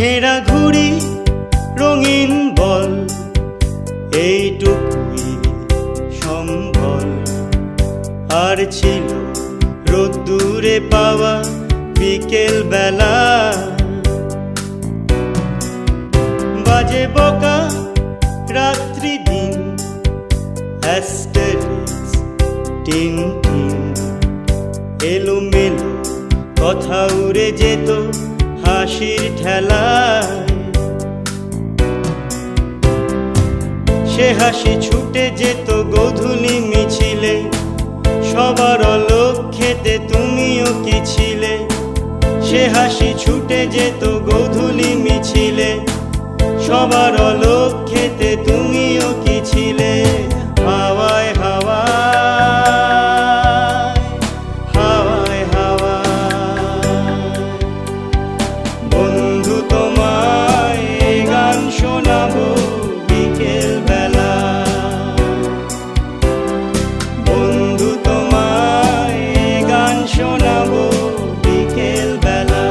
ছেঁড়া ঘুড়ি রঙিন বল, এইটুকুই সম্বল। আর ছিল রোদ্দুরে পাওয়া বিকেল বেলা, বাজে বকা রাত্রি দিন, অ্যাস্টেরিক্স টিনটিন। এলোমেলো কথা উড়ে যেত হাসির ঠেলায়, সে হাসি ছুটে যেত গোধূলি মিছিলে। সবার লক্ষ্যেতে তুমিও কি ছিলে? সে হাসি ছুটে যেত গোধূলি মিছিলে। সবার লক্ষ্যেতে তুমিও কি ছিলে? হাওয়ায় হাওয়ায়, হাওয়ায় হাওয়ায়। বন্ধু তোমায় গান শোনাবো বিকেল বেলা, বন্ধু তোমায় গান শোনাবো বিকেল বেলা।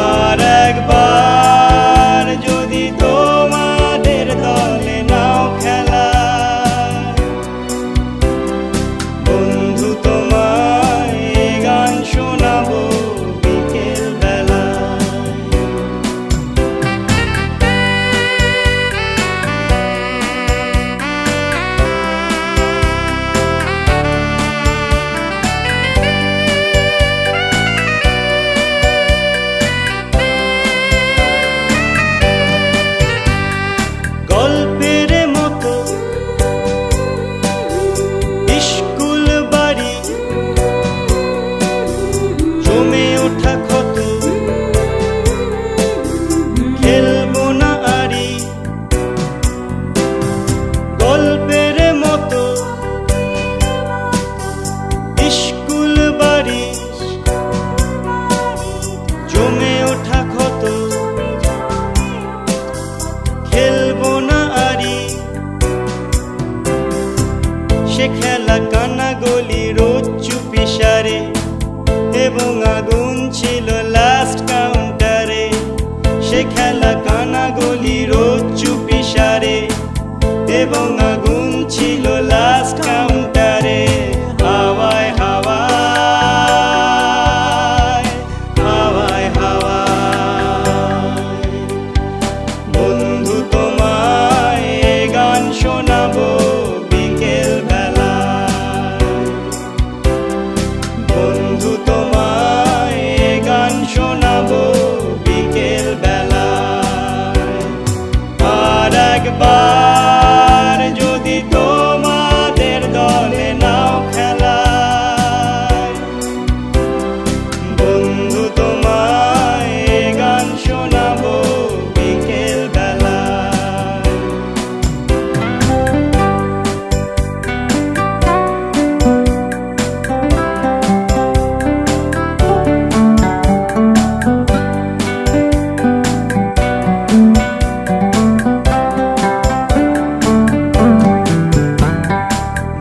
আর একবার যদি তোমাদের দলে নাও খেলা, বন্ধু তোমায় গান শোনাবো বিকেল বেলা। গল্পের মতো স্কুল বাড়ি, জমে ওঠা ক্ষত, খেলবো না আরি। গল্পের মতো স্কুল বাড়ি, জমে ওঠা ক্ষত, খেলবো না আরি। সে খেলা কানা গলি রোজ চুপি সারে, এবং আগুন ছিল লাস্ট কাউন্টারে। সে খেলা কানা গলি রোজ চুপি সারে, এবং আগুন ছিল লাস্ট কাউন্টারে। হাওয়ায় হাওয়ায়, হাওয়ায় হাওয়ায়। বন্ধু তোমায় গান শোনাবো বিকেল বেলা, বন্ধু তোমায় গান শোনাবো বিকেল বেলা। আর একবার যদি তোমাদের দলে নাও খেলা, বন্ধু তোমায় গান শোনাবো বিকেল বেলা।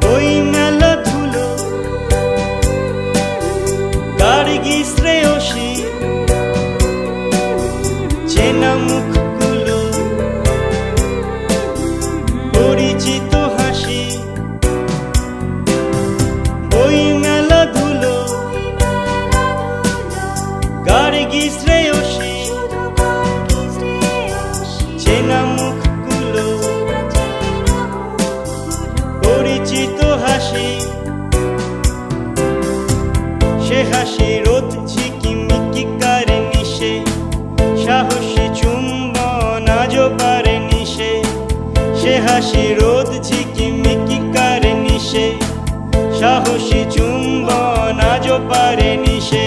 বই মেলা ধুলো, গার্গী শ্রেয়সী, চেনা মুখগুলো, পরিচিত হাসি। বই মেলা ধুলো, গার্গী শ্রেয়সী, চেনা মুখগুলো, পরিচিত হাসি। সে হাসি রোদ ঝিকিমিকি কারে নিশে, সাহসী চুম্বন আজও পারে নিশে। সে হাসি রোদ ঝিকিমিকি কারে নিশে, সাহসী চুম্বন আজও পারে নিশে।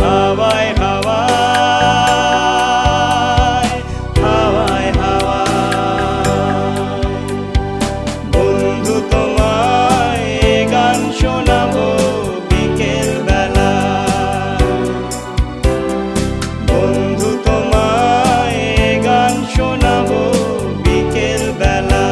হাওয়ায় হাওয়ায়, হাওয়ায় হাওয়ায়। বন্ধু তোমায় গান শোনাবো বিকেল বেলা, বন্ধু তোমায় গান শোনাবো বিকেল বেলা।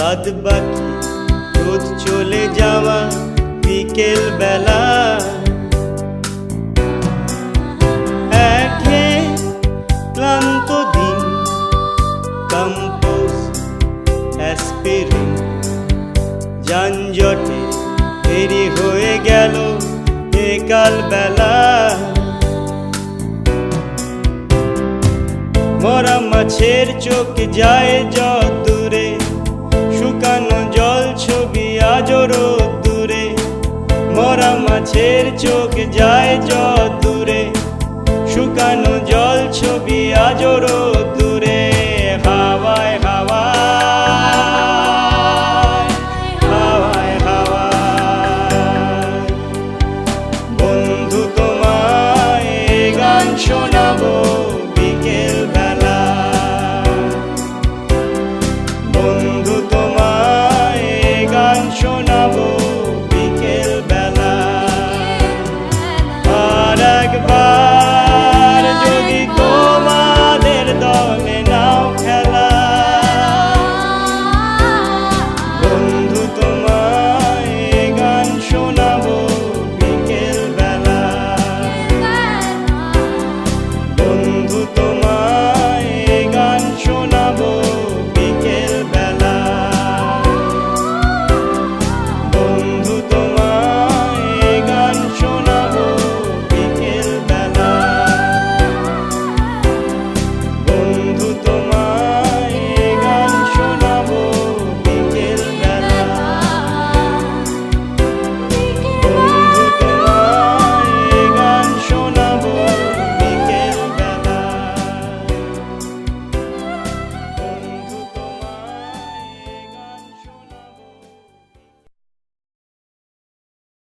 বাদ বাকি রোদ চলে যাওয়া বিকেল বেলা ক্লান্ত দিন কম্পোজ অ্যাসপিরিন যানজটে দেরি হয়ে গেল একাল বেলা মরা মাছের চোখ যায় যত দূরে শুকানো জল ছবি আজও রোদ্দুরে মরা মাছের চোখ যায় যত দূরে শুকানো জল ছবি আজও